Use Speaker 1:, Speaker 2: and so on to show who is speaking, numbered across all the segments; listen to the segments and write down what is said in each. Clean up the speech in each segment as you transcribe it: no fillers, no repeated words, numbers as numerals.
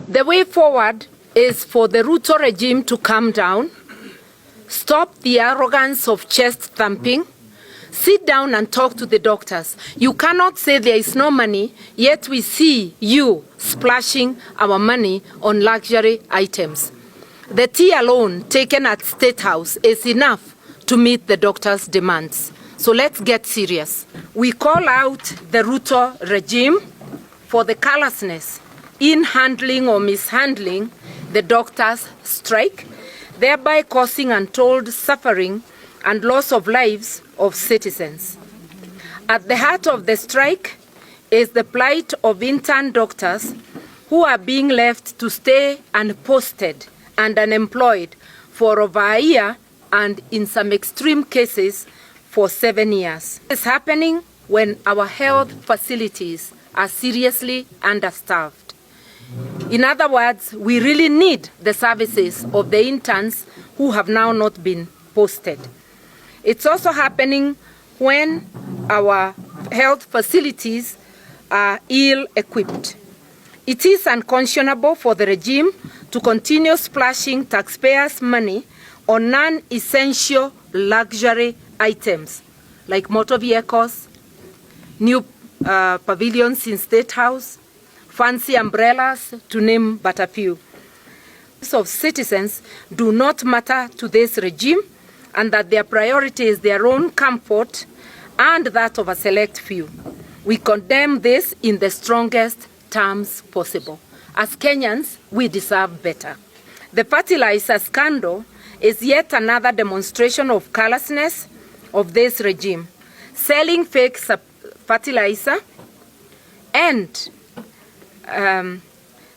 Speaker 1: The way forward is for the Ruto regime to calm down, stop the arrogance of chest thumping, sit down and talk to the doctors. You cannot say there is no money, yet we see you splashing our money on luxury items. The tea alone taken at State House is enough to meet the doctors' demands. So let's get serious. We call out the Ruto regime for the callousness in handling or mishandling the doctors' strike, thereby causing untold suffering and loss of lives of citizens. At the heart of the strike is the plight of intern doctors who are being left to stay unposted and unemployed for over a year and in some extreme cases for 7 years. It's happening when our health facilities are seriously understaffed. In other words, we really need the services of the interns who have now not been posted. It's also happening when our health facilities are ill-equipped. It is unconscionable for the regime to continue splashing taxpayers' money on non-essential luxury items like motor vehicles, new pavilions in State House, fancy umbrellas, to name but a few. Of citizens do not matter to this regime, and that their priority is their own comfort and that of a select few. We condemn this in the strongest terms possible. As Kenyans, we deserve better. The fertilizer scandal is yet another demonstration of callousness of this regime, selling fake fertilizer and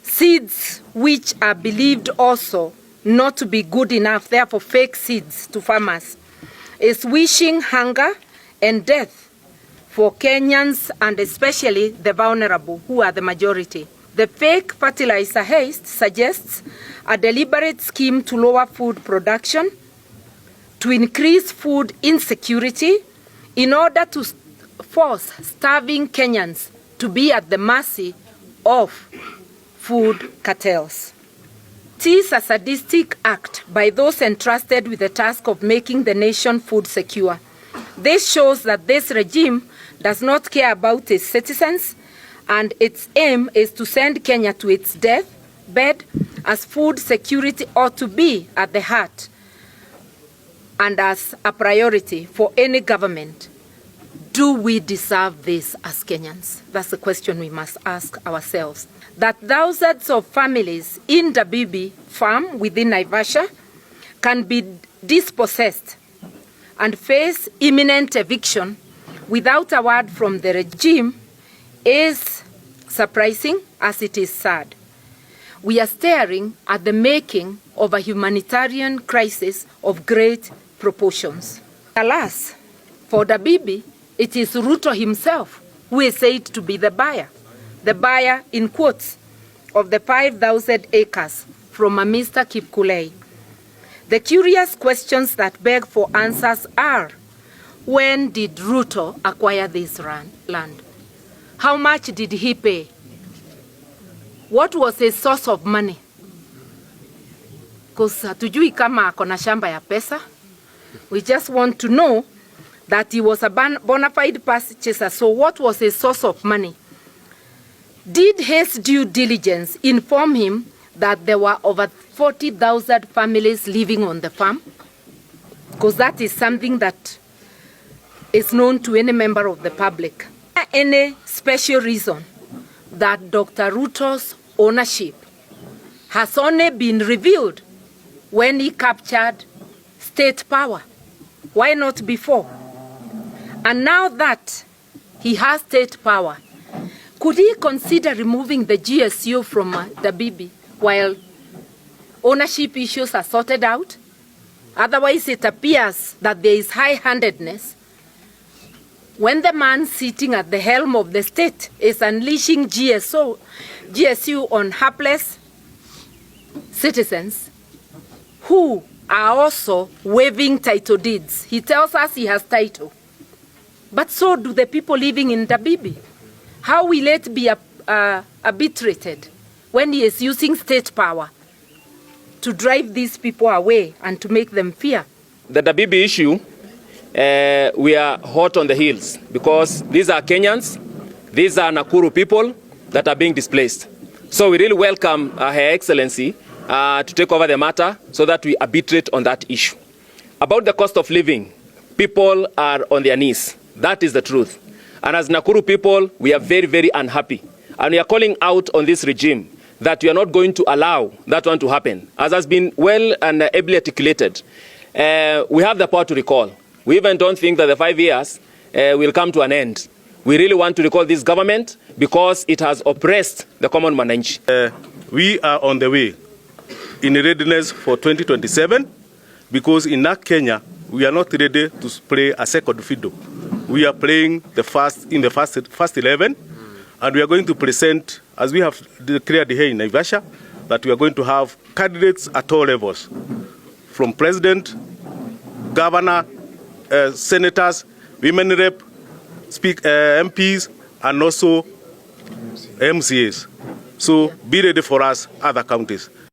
Speaker 1: seeds which are believed also not to be good enough, therefore fake seeds to farmers, is wishing hunger and death for Kenyans and especially the vulnerable, who are the majority. The fake fertilizer haste suggests a deliberate scheme to lower food production, to increase food insecurity, in order to force starving Kenyans to be at the mercy of food cartels. It is a sadistic act by those entrusted with the task of making the nation food secure. This shows that this regime does not care about its citizens, and its aim is to send Kenya to its deathbed, as food security ought to be at the heart and as a priority for any government. Do we deserve this as Kenyans? That's the question we must ask ourselves. That thousands of families in the Dabibi farm within Naivasha can be dispossessed and face imminent eviction without a word from the regime is surprising, as it is sad. We are staring at the making of a humanitarian crisis of great proportions. Alas, for Dabibi, it is Ruto himself who is said to be the buyer in quotes, of the 5,000 acres from a Mr. Kipkulei. The curious questions that beg for answers are: when did Ruto acquire this land? How much did he pay? What was his source of money? Because hatujui kama ako na shamba ya pesa. We just want to know that he was a bona fide purchaser. So what was his source of money? Did his due diligence inform him that there were over 40,000 families living on the farm? Because that is something that is known to any member of the public. Any special reason that Dr. Ruto's ownership has only been revealed when he captured state power? Why not before? And now that he has state power, could he consider removing the GSU from Dabibi while ownership issues are sorted out? Otherwise, it appears that there is high-handedness when the man sitting at the helm of the state is unleashing GSU on hapless citizens who are also waiving title deeds. He tells us he has title, but so do the people living in Dabibi. How will it be arbitrated when he is using state power to drive these people away and to make them fear.
Speaker 2: The Dabibi issue, we are hot on the heels because these are Kenyans, these are Nakuru people that are being displaced. So we really welcome Her Excellency to take over the matter so that we arbitrate on that issue. About the cost of living, people are on their knees. That is the truth. And as Nakuru people, we are very, very unhappy. And we are calling out on this regime that we are not going to allow that one to happen. As has been well and ably articulated, we have the power to recall. We even don't think that the 5 years will come to an end. We really want to recall this government because it has oppressed the common mananchi.
Speaker 3: We are on the way in readiness for 2027 because in Kenya, we are not ready to play a second fiddle. We are playing the first 11, and we are going to present, as we have declared here in Naivasha, that we are going to have candidates at all levels, from president, governor, senators, women rep, MPs, and also MCAs. So be ready for us, other counties.